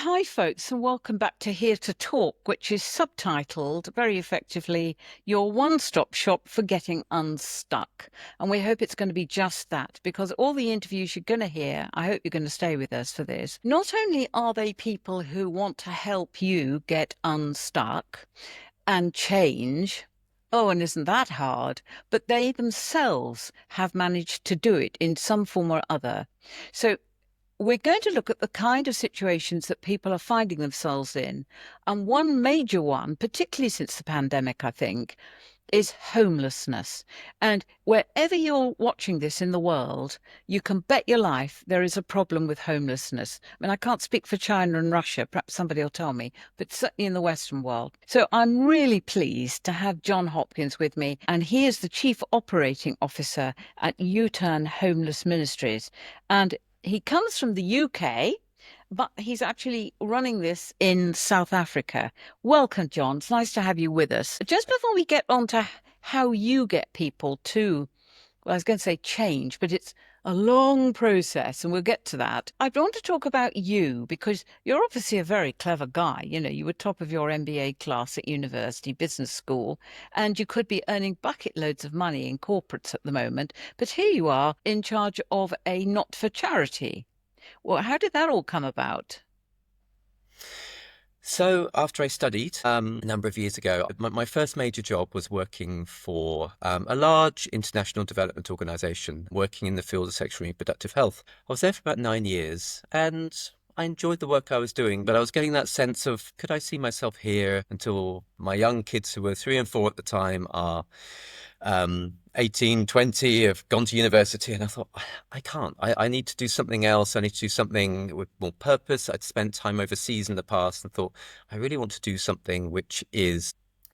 hi, folks, and welcome back to Here to Talk, which is subtitled very effectively Your One-Stop Shop for Getting Unstuck. And we hope it's going to be just that, because all the interviews you're going to hear, I hope you're going to stay with us for this. Not only are they people who want to help you get unstuck and change. Oh, and isn't that hard? But they themselves have managed to do it in some form or other. So we're going to look at the kind of situations that people are finding themselves in. And one major one, particularly since the pandemic, I think, is homelessness. And wherever you're watching this in the world, you can bet your life there is a problem with homelessness. I mean, I can't speak for China and Russia, perhaps somebody will tell me, but certainly in the Western world. So I'm really pleased to have Jon Hopkins with me, and he is the Chief Operating Officer at Uturn Homeless Ministries. And he comes from the UK, but he's actually running this in South Africa. Welcome, Jon. It's nice to have you with us. Just before we get on to how you get people to, well, I was going to say change, but it's a long process, and we'll get to that. I want to talk about you because you're obviously a very clever guy. You know, you were top of your MBA class at university, business school, and you could be earning bucket loads of money in corporates at the moment. But here you are in charge of a not-for-charity. Well, how did that all come about? So after I studied a number of years ago, my first major job was working for a large international development organization working in the field of sexual and reproductive health. I was there for about 9 years and I enjoyed the work I was doing, but I was getting that sense of, could I see myself here until my young kids, who were 3 and 4 at the time, are 18, 20, have gone to university. And I thought, I can't. I need to do something else. I need to do something with more purpose. I'd spent time overseas in the past and thought, I really want to do something which is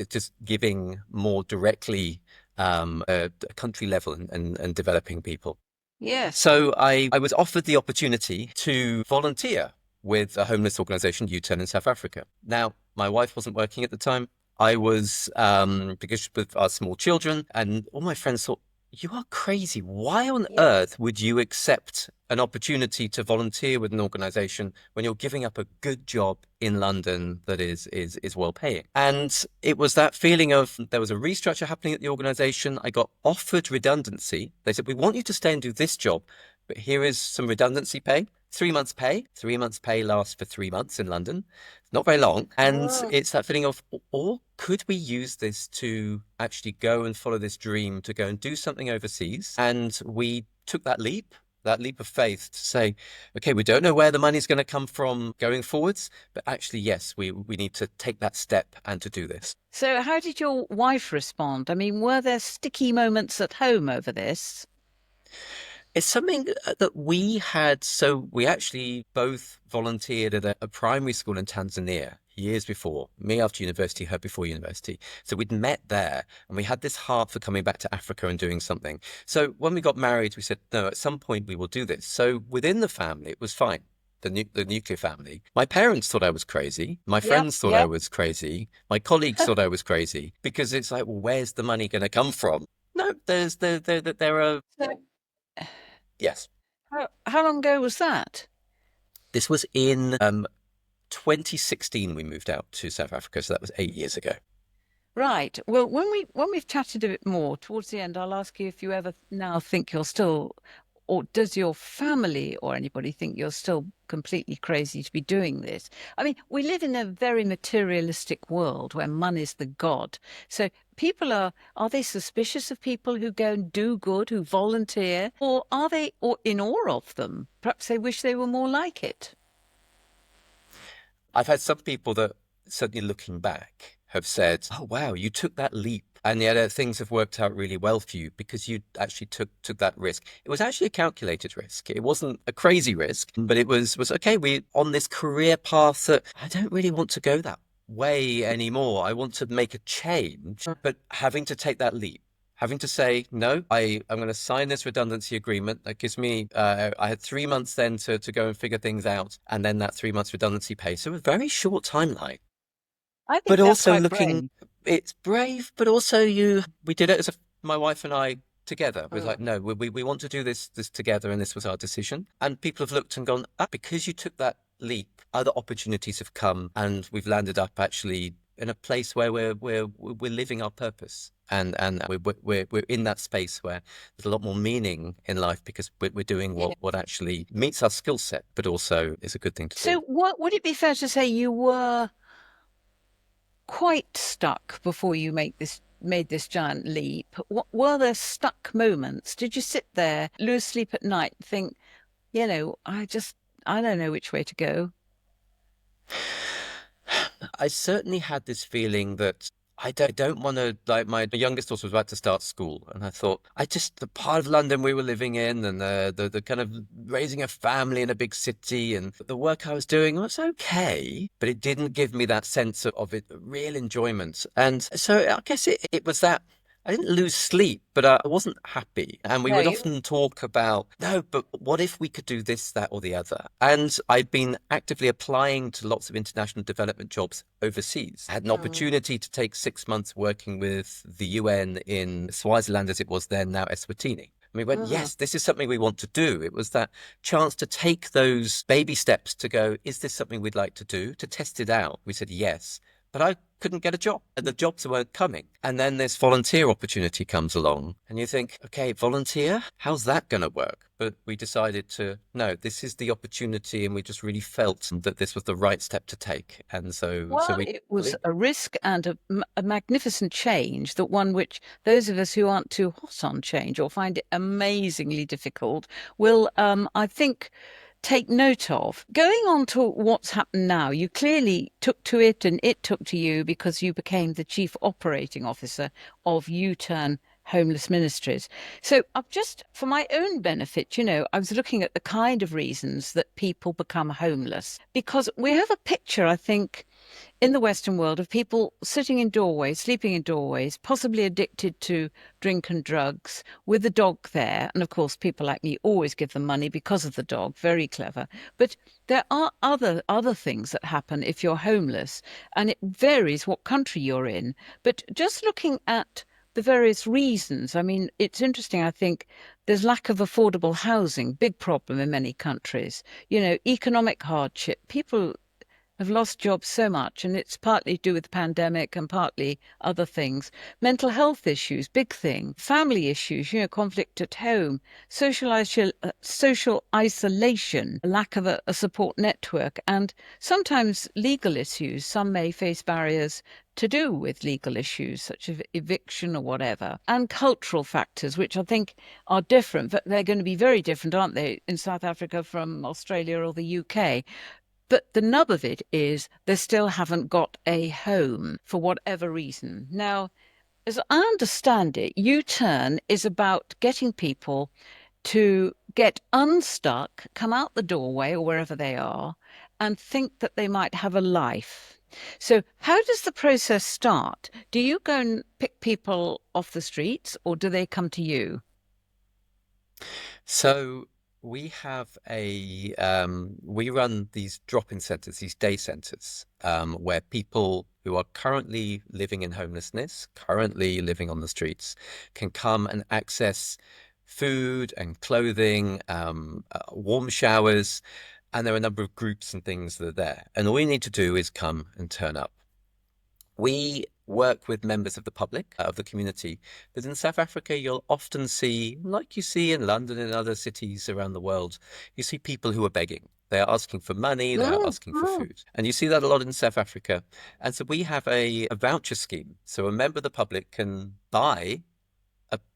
just giving more directly a country level and developing people. Yes. So I was offered the opportunity to volunteer with a homeless organization, Uturn, in South Africa. Now, my wife wasn't working at the time. I was, because with our small children, and all my friends thought, you are crazy. Why on earth would you accept an opportunity to volunteer with an organization when you're giving up a good job in London that is well paying? And it was that feeling of, there was a restructure happening at the organization. I got offered redundancy. They said, we want you to stay and do this job, but here is some redundancy pay. 3 months pay. 3 months pay lasts for 3 months in London. Not very long. And it's that feeling of, or could we use this to actually go and follow this dream to go and do something overseas? And we took that leap of faith to say, okay, we don't know where the money's going to come from going forwards, but actually, yes, we need to take that step and to do this. So how did your wife respond? I mean, were there sticky moments at home over this? It's something that we had. So we actually both volunteered at a primary school in Tanzania years before, me after university, her before university. So we'd met there and we had this heart for coming back to Africa and doing something. So when we got married, we said, no, at some point we will do this. So within the family, it was fine. The nuclear family. My parents thought I was crazy. My friends thought I was crazy. My colleagues thought I was crazy, because it's like, well, where's the money going to come from? No, there are. Yes. How long ago was that? This was in 2016 we moved out to South Africa, so that was 8 years ago. Right. Well, when we've chatted a bit more towards the end, I'll ask you if you ever now think you're still, or does your family or anybody think you're still completely crazy to be doing this? I mean, we live in a very materialistic world where money's the god. So people are they suspicious of people who go and do good, who volunteer, or are they in awe of them? Perhaps they wish they were more like it. I've had some people that, certainly looking back, have said, oh, wow, you took that leap. And yet things have worked out really well for you because you actually took that risk. It was actually a calculated risk. It wasn't a crazy risk, but it was okay, we're on this career path that I don't really want to go that way anymore. I want to make a change, but having to take that leap, having to say, no, I'm going to sign this redundancy agreement. That gives me, I had 3 months then to go and figure things out. And then that 3 months redundancy pay. So a very short timeline. I think But that's also quite looking, brave. it's brave, but also we did it as my wife and I together. It was like, no, we want to do this together. And this was our decision. And people have looked and gone, because you took that leap, other opportunities have come, and we've landed up actually in a place where we're living our purpose, and we're in that space where there's a lot more meaning in life because we're doing Yeah. what actually meets our skill set, but also is a good thing to do. So, what would it be fair to say you were quite stuck before you made this giant leap? What, were there stuck moments? Did you sit there, lose sleep at night, think, I don't know which way to go? I certainly had this feeling that I don't want to, like, my youngest daughter was about to start school, and I thought, the part of London we were living in, and the kind of raising a family in a big city, and the work I was doing was okay, but it didn't give me that sense of it, real enjoyment. And so I guess it was that. I didn't lose sleep, but I wasn't happy. And we No, would you. often talk about, no, but what if we could do this, that, or the other? And I've been actively applying to lots of international development jobs overseas. I had an Mm. opportunity to take 6 months working with the UN in Swaziland, as it was then, now Eswatini. And we went, Mm. yes, this is something we want to do. It was that chance to take those baby steps to go, is this something we'd like to do? To test it out. We said yes. But I couldn't get a job, and the jobs weren't coming. And then this volunteer opportunity comes along, and you think, okay, volunteer? How's that going to work? But we decided no, this is the opportunity, and we just really felt that this was the right step to take. And so Well, we it was believed. a risk and a magnificent change, that one which those of us who aren't too hot on change or find it amazingly difficult will, I think, take note of. Going on to what's happened now, you clearly took to it and it took to you because you became the chief operating officer of Uturn Homeless Ministries. So I've just, for my own benefit, I was looking at the kind of reasons that people become homeless, because we have a picture, I think, in the Western world of people sitting in doorways, sleeping in doorways, possibly addicted to drink and drugs, with the dog there. And of course, people like me always give them money because of the dog. Very clever. But there are other things that happen if you're homeless, and it varies what country you're in. But just looking at the various reasons, I mean, it's interesting. I think there's lack of affordable housing, big problem in many countries. Economic hardship. People have lost jobs so much, and it's partly to do with the pandemic and partly other things. Mental health issues, big thing. Family issues, conflict at home, social isolation, lack of a support network, and sometimes legal issues. Some may face barriers to do with legal issues, such as eviction or whatever, and cultural factors, which I think are different, but they're going to be very different, aren't they, in South Africa from Australia or the UK? But the nub of it is they still haven't got a home for whatever reason. Now, as I understand it, U-turn is about getting people to get unstuck, come out the doorway or wherever they are, and think that they might have a life. So, how does the process start? Do you go and pick people off the streets, or do they come to you? So we have we run these drop-in centers, these day centers, where people who are currently living in homelessness, currently living on the streets, can come and access food and clothing, warm showers, and there are a number of groups and things that are there. And all you need to do is come and turn up. We work with members of the public, of the community, but in South Africa, you'll often see, like you see in London and other cities around the world, you see people who are begging. They are asking for money, they are Mm, asking for mm. food. And you see that a lot in South Africa. And so we have a voucher scheme. So a member of the public can buy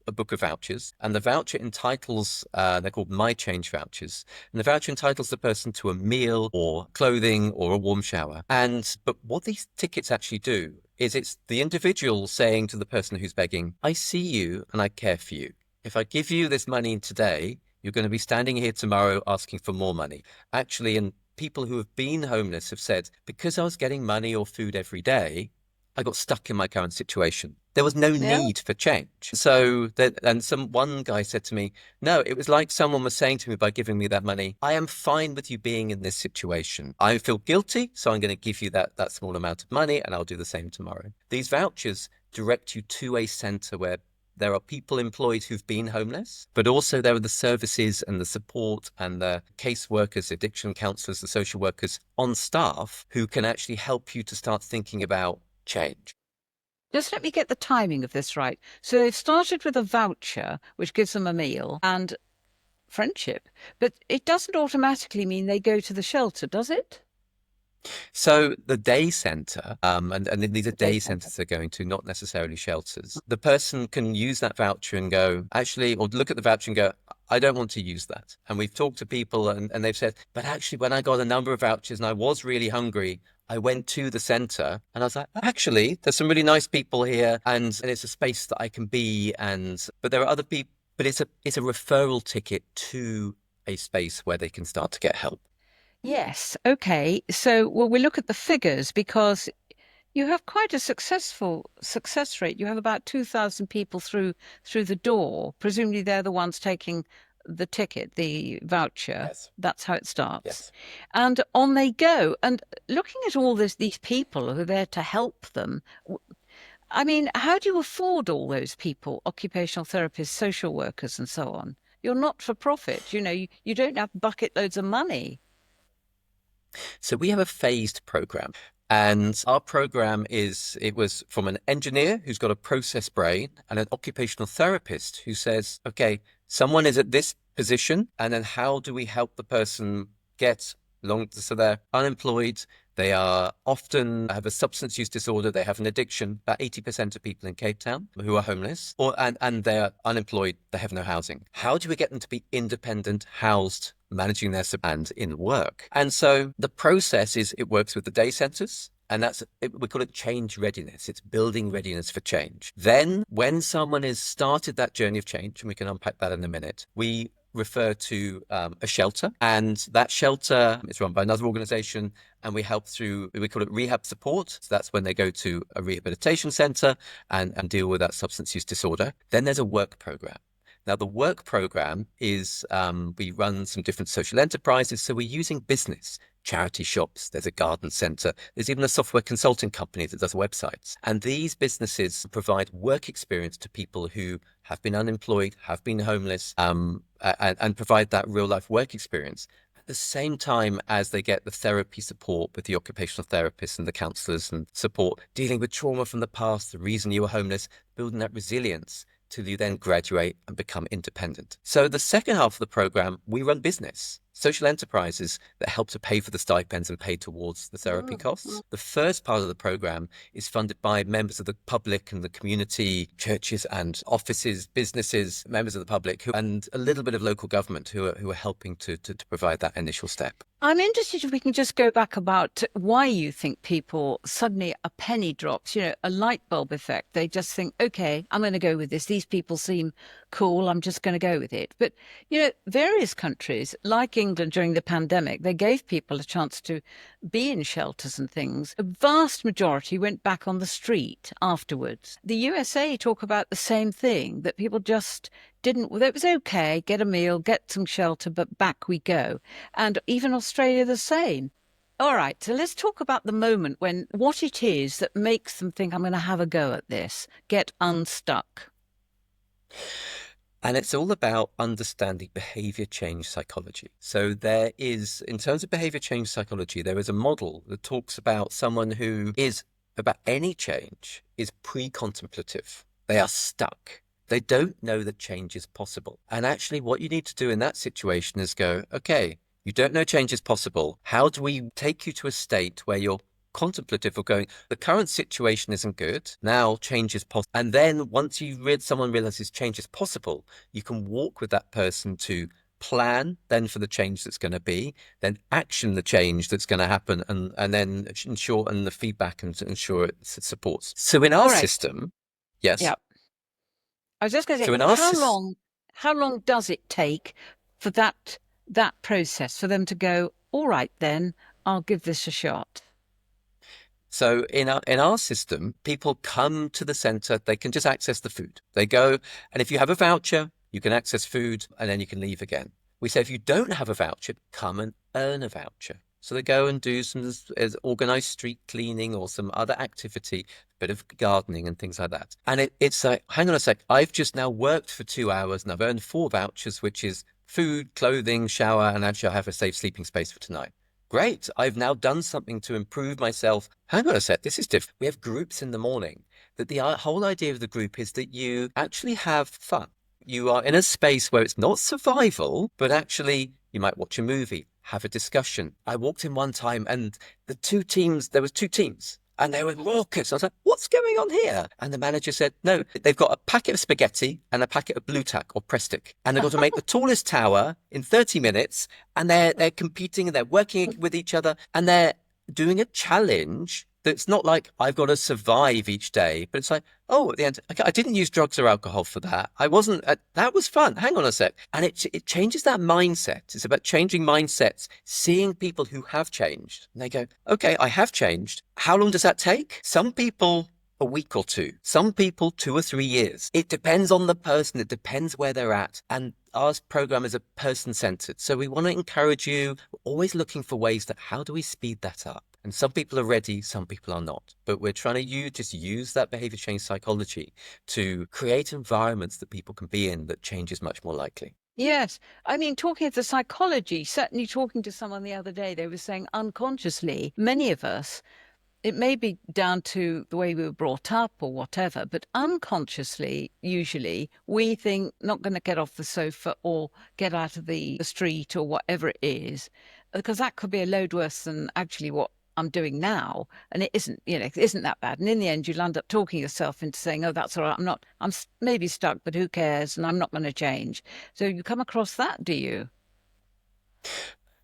a book of vouchers, and the voucher entitles, they're called My Change vouchers, and the voucher entitles the person to a meal or clothing or a warm shower. But what these tickets actually do is it's the individual saying to the person who's begging, I see you and I care for you. If I give you this money today, you're going to be standing here tomorrow asking for more money. Actually, and people who have been homeless have said, because I was getting money or food every day, I got stuck in my current situation. There was no Yeah. need for change. So one guy said to me, no, it was like someone was saying to me by giving me that money, I am fine with you being in this situation. I feel guilty, so I'm going to give you that small amount of money, and I'll do the same tomorrow. These vouchers direct you to a center where there are people employed who've been homeless, but also there are the services and the support and the caseworkers, addiction counselors, the social workers on staff who can actually help you to start thinking about change. Just let me get the timing of this right. So they've started with a voucher, which gives them a meal and friendship, but it doesn't automatically mean they go to the shelter, does it? So the day centre, and these are The day day centre. centres they're going to, not necessarily shelters. The person can use that voucher and go, actually, or look at the voucher and go, I don't want to use that. And we've talked to people and they've said, but actually, when I got a number of vouchers and I was really hungry, I went to the centre and I was like, actually, there's some really nice people here and it's a space that I can be. But there are other people, but it's a referral ticket to a space where they can start to get help. Yes. Okay. So, well, we look at the figures because you have quite a successful success rate. You have about 2,000 people through the door. Presumably, they're the ones taking the ticket, the voucher. Yes. That's how it starts. Yes. And on they go. And looking at all these people who are there to help them, I mean, how do you afford all those people, occupational therapists, social workers, and so on? You're not for profit. You don't have bucket loads of money. So we have a phased program. And our program it was from an engineer who's got a process brain and an occupational therapist who says, okay, someone is at this position. And then how do we help the person get long? So they're unemployed. They are often have a substance use disorder. They have an addiction. About 80% of people in Cape Town who are homeless and they're unemployed. They have no housing. How do we get them to be independent, housed, managing their and in work? And so the process is it works with the day centers. And we call it change readiness. It's building readiness for change. Then when someone has started that journey of change, and we can unpack that in a minute, we refer to a shelter, and that shelter is run by another organization, and we help through, we call it rehab support. So that's when they go to a rehabilitation center and deal with that substance use disorder. Then there's a work program. Now, the work program is we run some different social enterprises. So we're using business, charity shops, there's a garden center, there's even a software consulting company that does websites. And these businesses provide work experience to people who have been unemployed, have been homeless, and provide that real life work experience at the same time as they get the therapy support with the occupational therapists and the counselors and support dealing with trauma from the past, the reason you were homeless, building that resilience till you then graduate and become independent. So the second half of the program, we run business, social enterprises that help to pay for the stipends and pay towards the therapy costs. The first part of the program is funded by members of the public and the community, churches and offices, businesses, members of the public, and a little bit of local government who are helping to provide that initial step. I'm interested if we can just go back about why you think people suddenly a penny drops, a light bulb effect. They just think, okay, I'm going to go with this. These people seem cool. I'm just going to go with it. But, various countries like England during the pandemic, they gave people a chance to be in shelters and things. A vast majority went back on the street afterwards. The USA talk about the same thing, that people just didn't, it was okay, get a meal, get some shelter, but back we go. And even Australia the same. All right, so let's talk about the moment when what it is that makes them think I'm going to have a go at this, get unstuck. And it's all about understanding behavior change psychology. So there is, in terms of behavior change psychology, there is a model that talks about someone who is, about any change, is pre-contemplative. They are stuck. They don't know that change is possible. And actually what you need to do in that situation is go, okay, you don't know change is possible. How do we take you to a state where you're contemplative of going, the current situation isn't good. Now change is possible. And then once someone realizes change is possible, you can walk with that person to plan then for the change that's going to be, then action the change that's going to happen, and then ensure and the feedback and ensure it supports. So in our system, yes. Yeah. I was just going to So in say, our how long does it take for that process for them to go, all right, then I'll give this a shot? So in our system, people come to the center, they can just access the food. They go, and if you have a voucher, you can access food and then you can leave again. We say, if you don't have a voucher, come and earn a voucher. So they go and do some organized street cleaning or some other activity, bit of gardening and things like that. And it's like, hang on a sec, I've just now worked for 2 hours and I've earned 4 vouchers, which is food, clothing, shower, and actually I have a safe sleeping space for tonight. Great, I've now done something to improve myself. Hang on a sec, this is different. We have groups in the morning. That the whole idea of the group is that you actually have fun. You are in a space where it's not survival, but actually you might watch a movie, have a discussion. I walked in one time and there was two teams. And they were raucous. I was like, what's going on here? And the manager said, no, they've got a packet of spaghetti and a packet of blue tack or press stick. And they've got to make the tallest tower in 30 minutes. And they're competing and they're working with each other. And they're doing a challenge that's not like I've got to survive each day, but it's like, oh, at the end, okay, I didn't use drugs or alcohol for that. I wasn't, that was fun. Hang on a sec. And it changes that mindset. It's about changing mindsets, seeing people who have changed. And they go, okay, I have changed. How long does that take? Some people, a week or two. Some people, 2 or 3 years. It depends on the person. It depends where they're at. And our program is a person-centered. So we want to encourage you. We're always looking for ways that how do we speed that up? And some people are ready, some people are not. But we're trying to just use that behavior change psychology to create environments that people can be in that change is much more likely. Yes. I mean, talking of the psychology, certainly talking to someone the other day, they were saying unconsciously, many of us, it may be down to the way we were brought up or whatever, but unconsciously, usually, we think not going to get off the sofa or get out of the street or whatever it is, because that could be a load worse than actually what I'm doing now. And it isn't, it isn't that bad. And in the end, you'll end up talking yourself into saying, oh, that's all right. I'm maybe stuck, but who cares? And I'm not going to change. So you come across that, do you?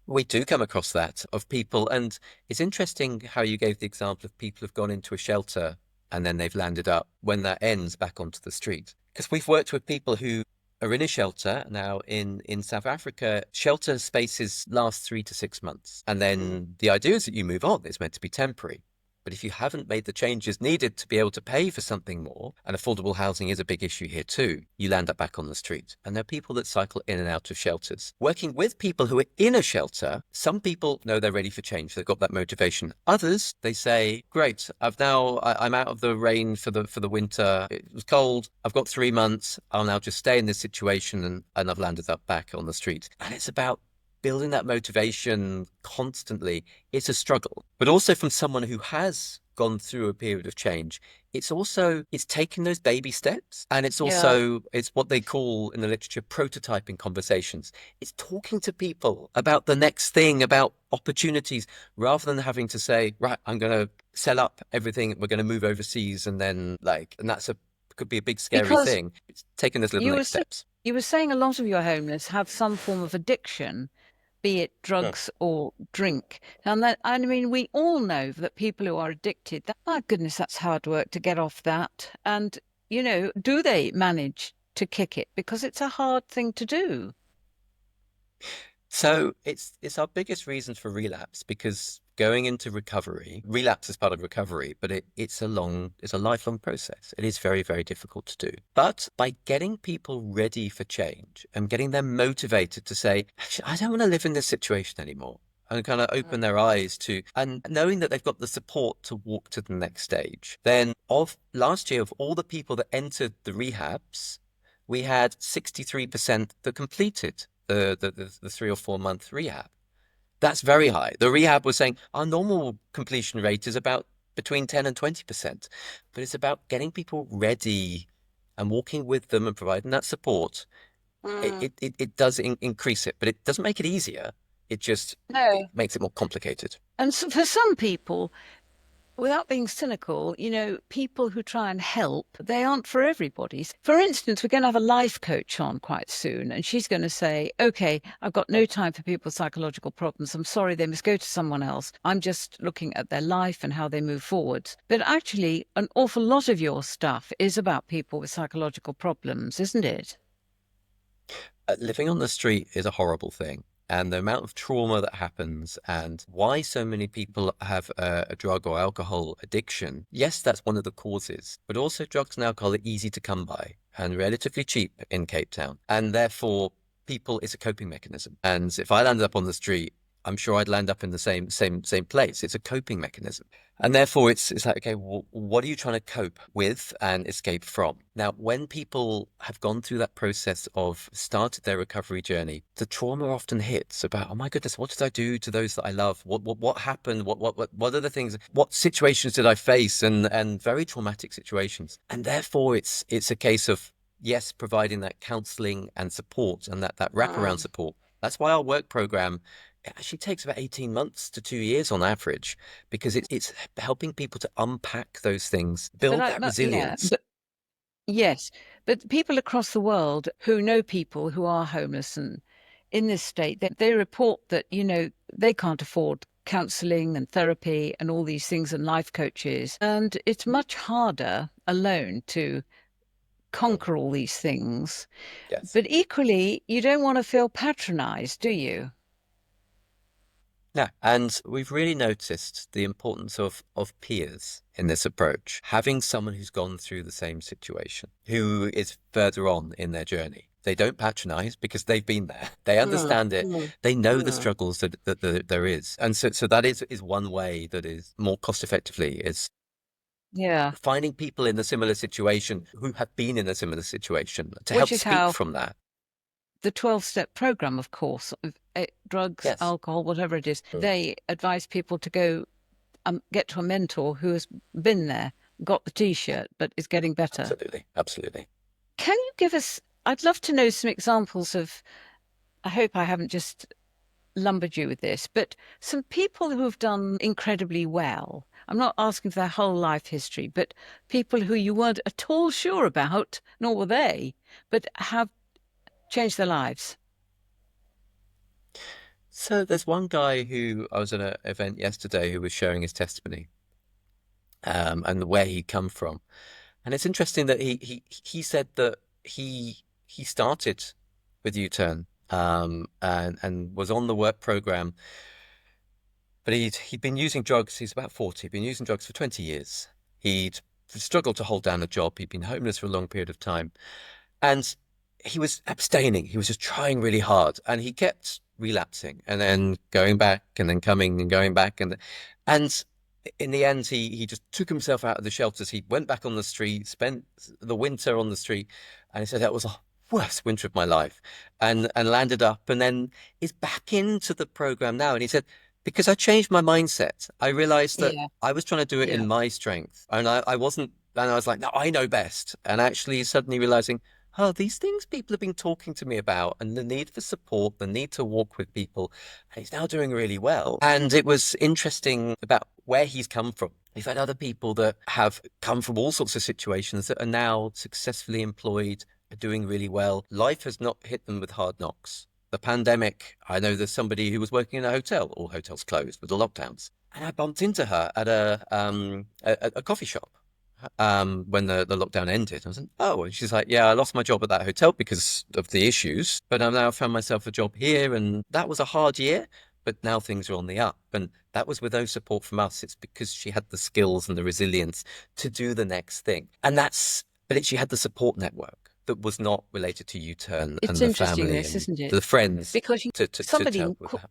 We do come across that of people. And it's interesting how you gave the example of people who've gone into a shelter and then they've landed up when that ends back onto the street. Because we've worked with people who are in a shelter now in South Africa. Shelter spaces last 3 to 6 months. And then the idea is that you move on. It's meant to be temporary. But if you haven't made the changes needed to be able to pay for something more, and affordable housing is a big issue here too, you land up back on the street. And there are people that cycle in and out of shelters. Working with people who are in a shelter, some people know they're ready for change. They've got that motivation. Others, they say, great, I'm out of the rain for the winter. It was cold. I've got 3 months. I'll now just stay in this situation and I've landed up back on the street. And it's about building that motivation constantly. It's a struggle, but also from someone who has gone through a period of change, it's taking those baby steps. And it's what they call in the literature prototyping conversations. It's talking to people about the next thing, about opportunities, rather than having to say, right, I'm going to sell up everything. We're going to move overseas. And then could be a big scary thing. It's taking those little next steps. You were saying a lot of your homeless have some form of addiction, be it drugs or drink. And I mean, we all know that people who are addicted, my goodness, that's hard work to get off that. And, do they manage to kick it? Because it's a hard thing to do. So it's our biggest reason for relapse, because going into recovery, relapse is part of recovery, but it's a lifelong process. It is very, very difficult to do. But by getting people ready for change and getting them motivated to say, actually, I don't want to live in this situation anymore, and kind of open their eyes to, and knowing that they've got the support to walk to the next stage. Then last year, of all the people that entered the rehabs, we had 63% that completed the 3 or 4 month rehab. That's very high. The rehab was saying our normal completion rate is about between 10 and 20%, but it's about getting people ready and walking with them and providing that support. It does increase it, but it doesn't make it easier. It just makes it more complicated. And so for some people, without being cynical, people who try and help, they aren't for everybody. For instance, we're going to have a life coach on quite soon, and she's going to say, okay, I've got no time for people's psychological problems. I'm sorry, they must go to someone else. I'm just looking at their life and how they move forwards. But actually, an awful lot of your stuff is about people with psychological problems, isn't it? Living on the street is a horrible thing. And the amount of trauma that happens and why so many people have a drug or alcohol addiction. Yes, that's one of the causes, but also drugs and alcohol are easy to come by and relatively cheap in Cape Town. And therefore, it's a coping mechanism. And if I landed up on the street, I'm sure I'd land up in the same place. It's a coping mechanism. And therefore it's like, okay, well, what are you trying to cope with and escape from? Now, when people have gone through that process of started their recovery journey, the trauma often hits about, oh my goodness, what did I do to those that I love? What happened? What are the things? What situations did I face? And very traumatic situations. And therefore it's a case of, yes, providing that counseling and support and that wraparound support. That's why our work program, it actually takes about 18 months to 2 years on average, because it's helping people to unpack those things, build that resilience. Yes, but people across the world who know people who are homeless and in this state, they report that, they can't afford counseling and therapy and all these things and life coaches. And it's much harder alone to conquer all these things. Yes. But equally, you don't want to feel patronized, do you? Yeah, and we've really noticed the importance of peers in this approach. Having someone who's gone through the same situation, who is further on in their journey. They don't patronize because they've been there. They understand it. They know the struggles that there is. And so that is one way that is more cost effectively is Yeah. finding people in a similar situation who have been in a similar situation to help Which is speak how from that. the 12-step program, of course, of drugs, Yes. alcohol, whatever it is, they advise people to go get to a mentor who has been there, got the T-shirt, but is getting better. Absolutely. Absolutely. Can you give us, I'd love to know some examples of, I hope I haven't just lumbered you with this, but some people who have done incredibly well. I'm not asking for their whole life history, but people who you weren't at all sure about, nor were they, but have changed their lives. So there's one guy who I was at an event yesterday who was sharing his testimony, and where he'd come from. And it's interesting that he said that he started with Uturn, and was on the work program, but he'd been using drugs. He's about 40. He'd been using drugs for 20 years. He'd struggled to hold down a job. He'd been homeless for a long period of time, and he was abstaining. He was just trying really hard, and he kept relapsing and then going back and then coming and going back, and in the end he just took himself out of the shelters. He went back on the street, spent the winter on the street, and he said that was the worst winter of my life, and landed up and then is back into the program now. And he said, because I changed my mindset, I realized that I was trying to do it in my strength, and I wasn't, and I was like, no, I know best. And actually suddenly realizing, oh, these things people have been talking to me about, and the need for support, the need to walk with people. And he's now doing really well. And it was interesting about where he's come from. We've had other people that have come from all sorts of situations that are now successfully employed, are doing really well. Life has not hit them with hard knocks. The pandemic, I know there's somebody who was working in a hotel. All hotels closed with the lockdowns. And I bumped into her at a coffee shop when the lockdown ended. I was like, oh, and she's like, yeah, I lost my job at that hotel because of the issues, but I've now found myself a job here, and that was a hard year, but now things are on the up. And that was with no support from us. It's because she had the skills and the resilience to do the next thing. And she had the support network that was not related to Uturn and the family and Isn't it? the friends Because to help with that.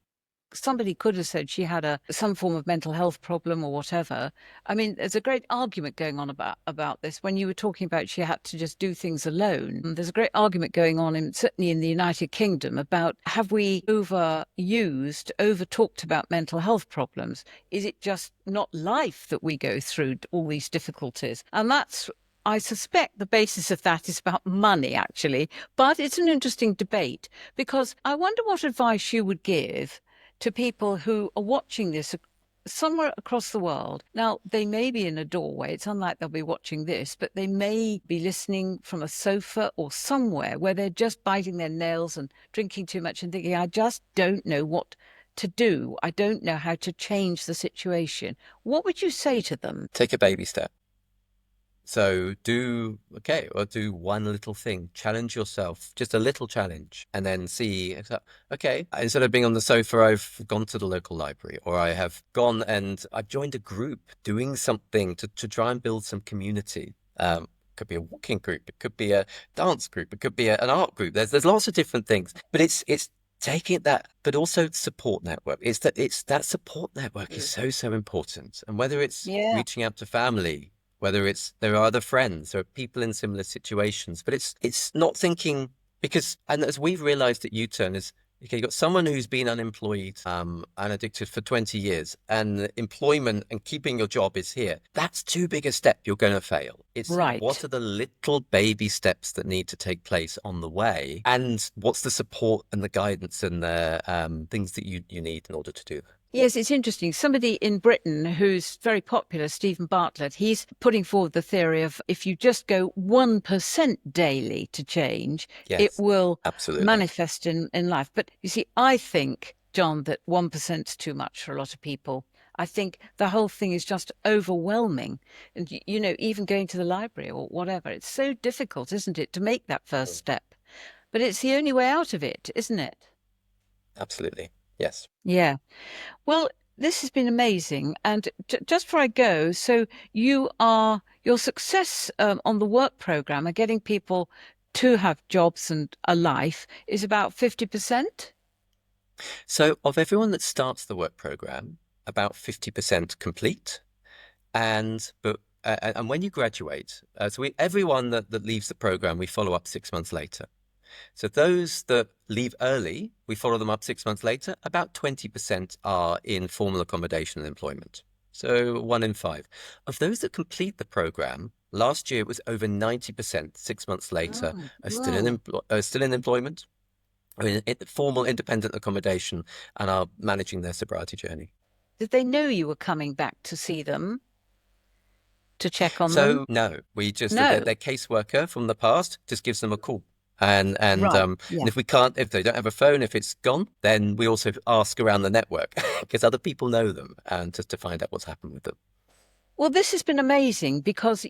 somebody could have said she had some form of mental health problem or whatever. I mean, there's a great argument going on about this. When you were talking about she had to just do things alone, there's a great argument going on certainly in the United Kingdom about, have we over talked about mental health problems? Is it just not life that we go through all these difficulties? And I suspect the basis of that is about money, actually. But it's an interesting debate, because I wonder what advice you would give to people who are watching this somewhere across the world. Now, they may be in a doorway. It's unlike they'll be watching this, but they may be listening from a sofa or somewhere where they're just biting their nails and drinking too much and thinking, I just don't know what to do. I don't know how to change the situation. What would you say to them? Take a baby step. So do one little thing, challenge yourself, just a little challenge, and then see, okay, instead of being on the sofa, I've gone to the local library, or I have gone and I've joined a group doing something to try and build some community. Could be a walking group, it could be a dance group, it could be an art group. There's lots of different things, but it's taking that, but also support network. It's that support network is so important. And whether it's Yeah. reaching out to family, whether it's there are other friends or people in similar situations, but it's not thinking because, and as we've realized at U-Turn is, okay, you've got someone who's been unemployed and addicted for 20 years, and employment and keeping your job is here. That's too big a step. You're going to fail. It's what Right. are the little baby steps that need to take place on the way, and what's the support and the guidance and the things that you need in order to do that. Yes, it's interesting. Somebody in Britain who's very popular, Stephen Bartlett, he's putting forward the theory of if you just go 1% daily to change, it Yes, will absolutely. manifest in life. But you see, I think, John, that 1% is too much for a lot of people. I think the whole thing is just overwhelming. And, even going to the library or whatever, it's so difficult, isn't it, to make that first step? But it's the only way out of it, isn't it? Absolutely. Yes. Yeah. Well, this has been amazing. And just before I go, so your success on the work program of getting people to have jobs and a life is about 50%. So of everyone that starts the work program, about 50% complete. And when you graduate, so everyone that leaves the program, we follow up 6 months later. So those that leave early, we follow them up 6 months later. About 20% are in formal accommodation and employment. So 1 in 5. Of those that complete the program, last year it was over 90%, 6 months later, Oh, are wow. still in employment, are in formal independent accommodation, and are managing their sobriety journey. Did they know you were coming back to see them, to check on them? So no, we just No. their caseworker from the past just gives them a call. And Right. if we can't, if they don't have a phone, if it's gone, then we also ask around the network because other people know them, and just to find out what's happened with them. Well, this has been amazing because,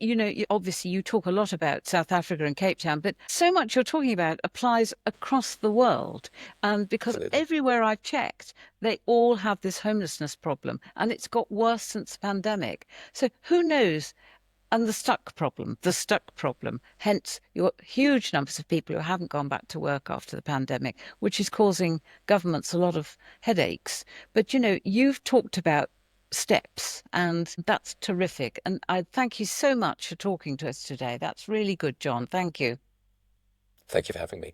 obviously you talk a lot about South Africa and Cape Town, but so much you're talking about applies across the world. And because Absolutely. everywhere I've checked, they all have this homelessness problem and it's got worse since the pandemic. So who knows? And the stuck problem, hence your huge numbers of people who haven't gone back to work after the pandemic, which is causing governments a lot of headaches. But you've talked about steps, and that's terrific. And I thank you so much for talking to us today. That's really good, John. Thank you. Thank you for having me.